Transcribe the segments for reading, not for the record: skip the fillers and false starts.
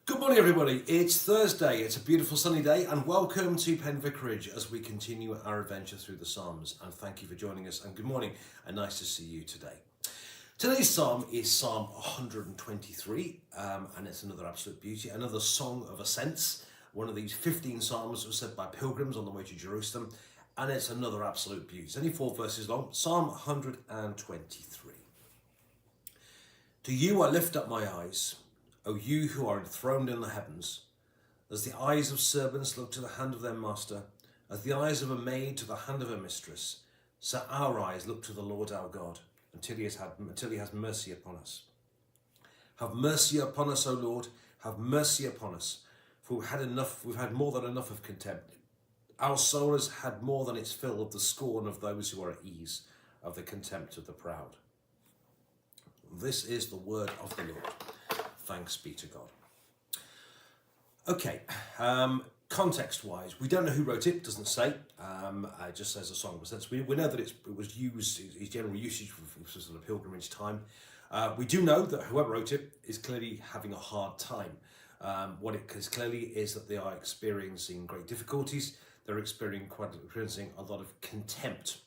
Good morning, everybody. It's Thursday. It's a beautiful sunny day, and welcome to Penn Vicarage as we continue our adventure through the Psalms. And thank you for joining us, and good morning, and nice to see you today. Today's psalm is Psalm 123, and it's another absolute beauty, another song of ascents. One of these 15 psalms was said by pilgrims on the way to Jerusalem, and it's another absolute beauty. It's only 4 verses long. Psalm 123. To you I lift up my eyes, O you who are enthroned in the heavens. As the eyes of servants look to the hand of their master, as the eyes of a maid to the hand of her mistress, so our eyes look to the Lord our God, until he has mercy upon us. Have mercy upon us, O Lord, have mercy upon us, for we've had more than enough of contempt. Our soul has had more than its fill of the scorn of those who are at ease, of the contempt of the proud. This is the word of the Lord. Thanks be to God. Okay, context-wise, we don't know who wrote it, doesn't say. It just says a song of ascents. We know that it was used, its general usage for sort of pilgrimage time. We do know that whoever wrote it is clearly having a hard time. What it is clearly is that they are experiencing great difficulties. They're experiencing a lot of contempt.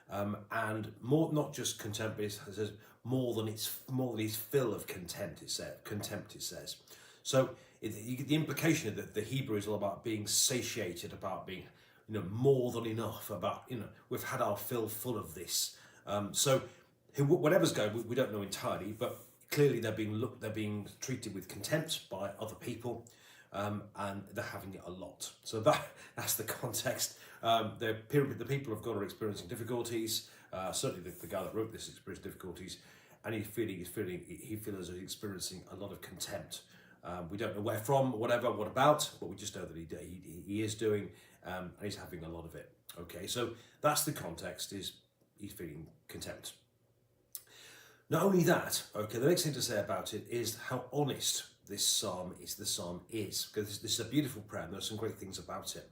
And more, not just contempt, but it says more than its fill of contempt. It says. So you get the implication that the Hebrew is all about being satiated, about being, more than enough. About we've had our fill full of this. So whatever's going, we don't know entirely, but clearly they're being treated with contempt by other people. And they're having it a lot. So that's the context. The people of God are experiencing difficulties. Certainly the guy that wrote this experienced difficulties, and he feels as he's experiencing a lot of contempt. We don't know where from, what about, but we just know that he is doing, and he's having a lot of it. Okay, so that's the context, is he's feeling contempt. Not only that, okay, the next thing to say about it is how honest this psalm is, because this is a beautiful prayer, and there's some great things about it.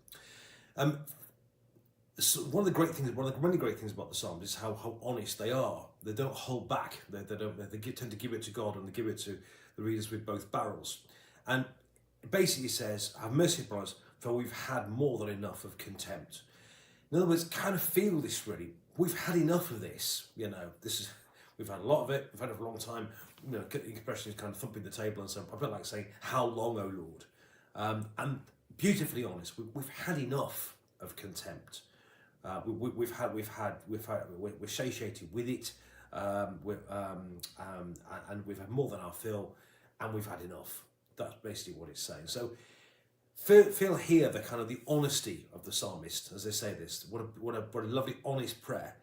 So one of the many great things about the psalms is how honest they are. They don't hold back. They tend to give it to God, and they give it to the readers with both barrels. And it basically says, have mercy upon us, for we've had more than enough of contempt. In other words, kind of feel this really. We've had enough of this. We've had a lot of it. We've had it for a long time. The expression is kind of thumping the table and so a bit like saying, "How long, O Lord?" And beautifully honest, we've had enough of contempt. We're satiated with it, and we've had more than our fill, and we've had enough. That's basically what it's saying. So feel here the kind of the honesty of the psalmist as they say this. What a lovely honest prayer.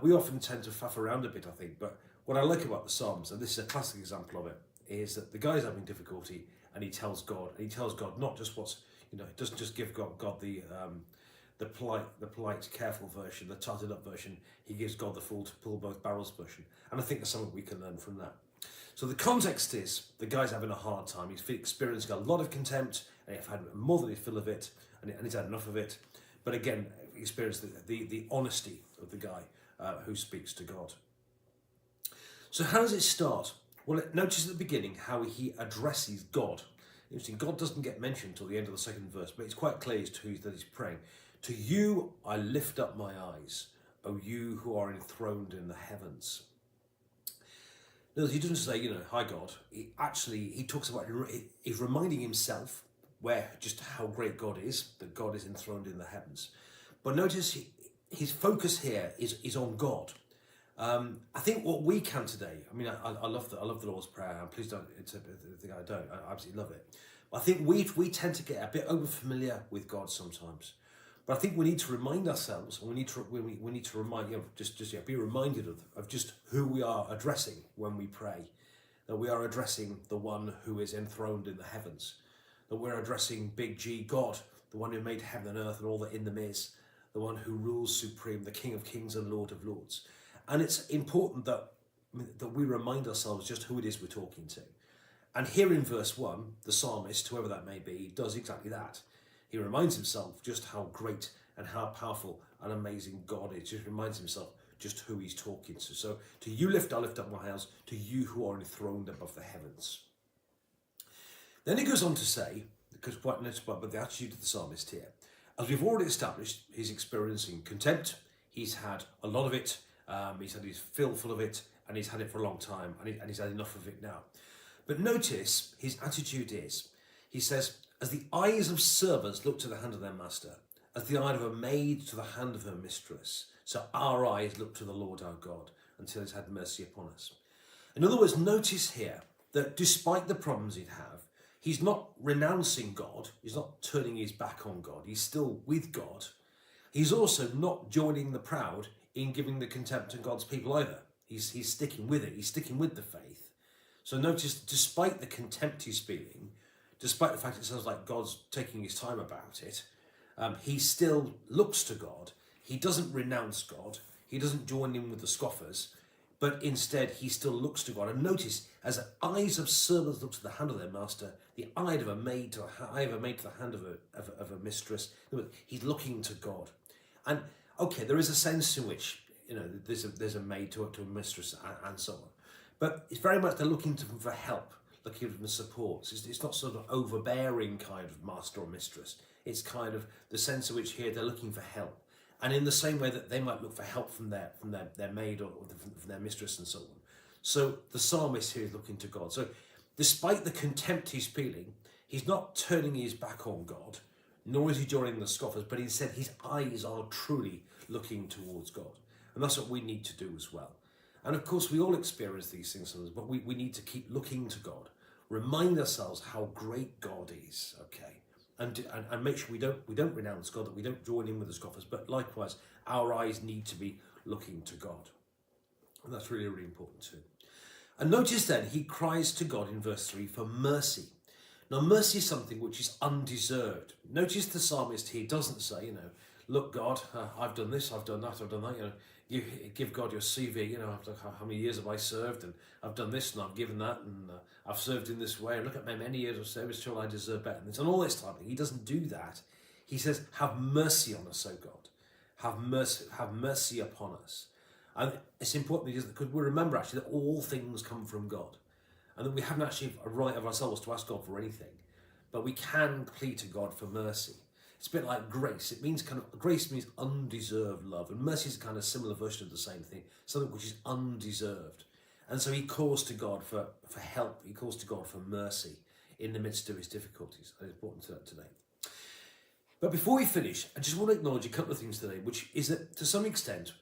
We often tend to faff around a bit, I think, but what I like about the Psalms, and this is a classic example of it, is that the guy's having difficulty, and he tells God not just what's, it doesn't just give God the polite, careful version, the tarted up version. He gives God the full to pull both barrels version, and I think there's something we can learn from that. So the context is the guy's having a hard time. He's experiencing a lot of contempt, and he's had more than his fill of it, and he's had enough of it. But again, experience the honesty of the guy who speaks to God. So how does it start? Well, notice at the beginning how he addresses God. Interesting, God doesn't get mentioned until the end of the second verse, but it's quite clear as to who that he's praying. To you I lift up my eyes, O you who are enthroned in the heavens. Notice he doesn't say, hi God. He talks about, he's reminding himself just how great God is, that God is enthroned in the heavens. But notice his focus here is on God. I think what we can today, I love the Lord's Prayer, and please don't think I don't. I absolutely love it. But I think we tend to get a bit over familiar with God sometimes. But I think we need to remind ourselves, and we need to remind, be reminded of just who we are addressing when we pray. That we are addressing the one who is enthroned in the heavens. That we're addressing Big G, God, the one who made heaven and earth and all that in them is. The one who rules supreme, the King of kings and Lord of lords. And it's important that we remind ourselves just who it is we're talking to. And here in verse 1, the psalmist, whoever that may be, does exactly that. He reminds himself just how great and how powerful and amazing God is. Just reminds himself just who he's talking to. So, I lift up my hands, to you who are enthroned above the heavens. Then he goes on to say, because quite noticeable about the attitude of the psalmist here, as we've already established, he's experiencing contempt. He's had a lot of it. He's had his fill full of it, and he's had it for a long time, and he's had enough of it now. But notice his attitude is, he says, as the eyes of servants look to the hand of their master, as the eye of a maid to the hand of her mistress, so our eyes look to the Lord our God until he's had mercy upon us. In other words, notice here that despite the problems he'd have, he's not renouncing God, he's not turning his back on God, he's still with God. He's also not joining the proud in giving the contempt to God's people either. He's sticking with it, he's sticking with the faith. So notice, despite the contempt he's feeling, despite the fact it sounds like God's taking his time about it, he still looks to God. He doesn't renounce God. He doesn't join in with the scoffers, but instead he still looks to God. And notice, as the eyes of servants look to the hand of their master, the eye of a maid to the hand of a mistress, he's looking to God. And okay, there is a sense in which there's a maid to a mistress and so on, but it's very much they're looking to them for help, looking for support. It's not sort of overbearing kind of master or mistress. It's kind of the sense in which here they're looking for help. And in the same way that they might look for help from their maid or from their mistress and so on. So the psalmist here is looking to God. So despite the contempt he's feeling, he's not turning his back on God, nor is he joining the scoffers, but instead his eyes are truly looking towards God. And that's what we need to do as well. And of course, we all experience these things sometimes, but we need to keep looking to God, remind ourselves how great God is, okay? And make sure we don't renounce God, that we don't join in with the scoffers, but likewise, our eyes need to be looking to God. And that's really, really important too. And notice then, he cries to God in verse 3 for mercy. Now, mercy is something which is undeserved. Notice the psalmist here doesn't say, look, God, I've done this, I've done that, you give God your CV, how many years have I served, and I've done this and I've given that, and I've served in this way, and look at my many years of service till I deserve better than this, and all this type of thing. He doesn't do that. He says, have mercy on us, O God. Have mercy upon us. And it's important because we remember actually that all things come from God, and that we haven't actually a right of ourselves to ask God for anything, but we can plead to God for mercy. It's a bit like grace. Grace means undeserved love, and mercy is a kind of similar version of the same thing, something which is undeserved. And so he calls to God for help. He calls to God for mercy in the midst of his difficulties. And it's important to that today. But before we finish, I just want to acknowledge a couple of things today, which is that to some extent,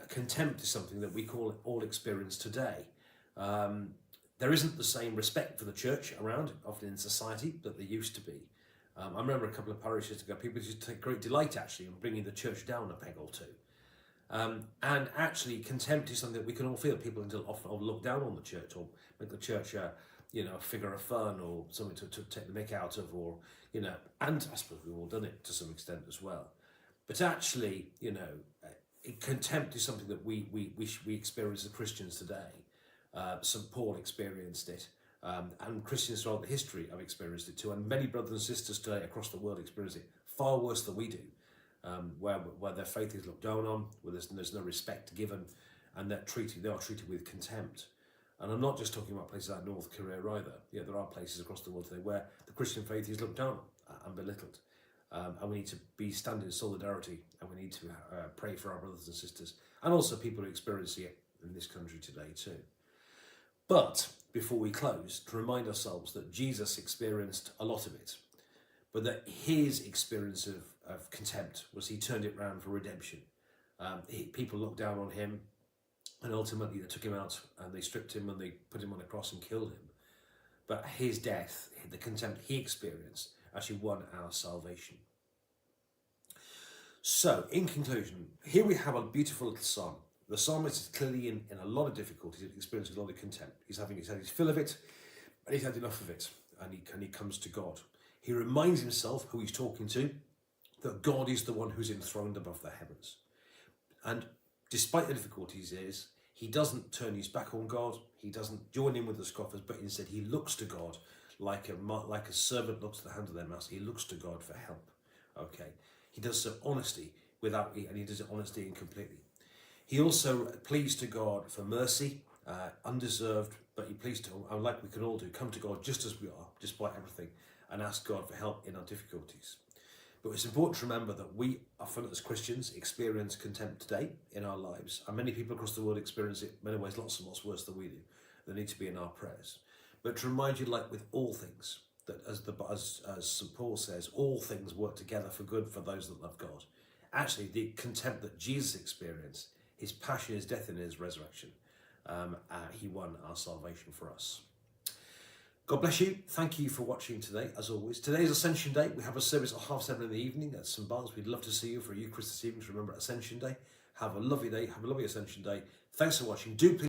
contempt is something that we all experience today. There isn't the same respect for the church around, often in society, that there used to be. I remember a couple of parishes ago, people used to take great delight actually in bringing the church down a peg or two. And actually, contempt is something that we can all feel. People often look down on the church or make the church a figure of fun or something to take the mick out of, or and I suppose we've all done it to some extent as well. But actually, contempt is something that we experience as Christians today. St. Paul experienced it. And Christians throughout the history have experienced it too, and many brothers and sisters today across the world experience it far worse than we do, where their faith is looked down on, where there's no respect given, and they are treated with contempt. And I'm not just talking about places like North Korea either. Yeah, there are places across the world today where the Christian faith is looked down on and belittled, and we need to stand in solidarity, and we need to pray for our brothers and sisters, and also people who experience it in this country today too. But before we close, to remind ourselves that Jesus experienced a lot of it, but that his experience of contempt was he turned it around for redemption. People looked down on him, and ultimately they took him out and they stripped him and they put him on a cross and killed him. But his death, the contempt he experienced, actually won our salvation. So, in conclusion, here we have a beautiful little psalm. The psalmist is clearly in a lot of difficulties, he's experiencing a lot of contempt. He's had his fill of it, and he's had enough of it, and he comes to God. He reminds himself who he's talking to, that God is the one who's enthroned above the heavens. And despite the difficulties he doesn't turn his back on God, he doesn't join in with the scoffers, but instead he looks to God like a servant looks to the hand of their master. He looks to God for help. Okay, he does so honestly, and he does it honestly and completely. He also pleads to God for mercy, undeserved, but you please do, and like we can all do, come to God just as we are, despite everything, and ask God for help in our difficulties. But it's important to remember that we often as Christians experience contempt today in our lives, and many people across the world experience it in many ways lots and lots worse than we do. They need to be in our prayers. But to remind you, like with all things, that as St. Paul says, all things work together for good for those that love God. Actually, the contempt that Jesus experienced, his passion, his death and his resurrection, he won our salvation for us. God bless you. Thank you for watching today, as always. Today is Ascension Day. We have a service at 7:30 in the evening at St. Bart's. We'd love to see you for a Eucharist this evening to remember Ascension Day. Have a lovely day. Have a lovely Ascension Day. Thanks for watching. Do please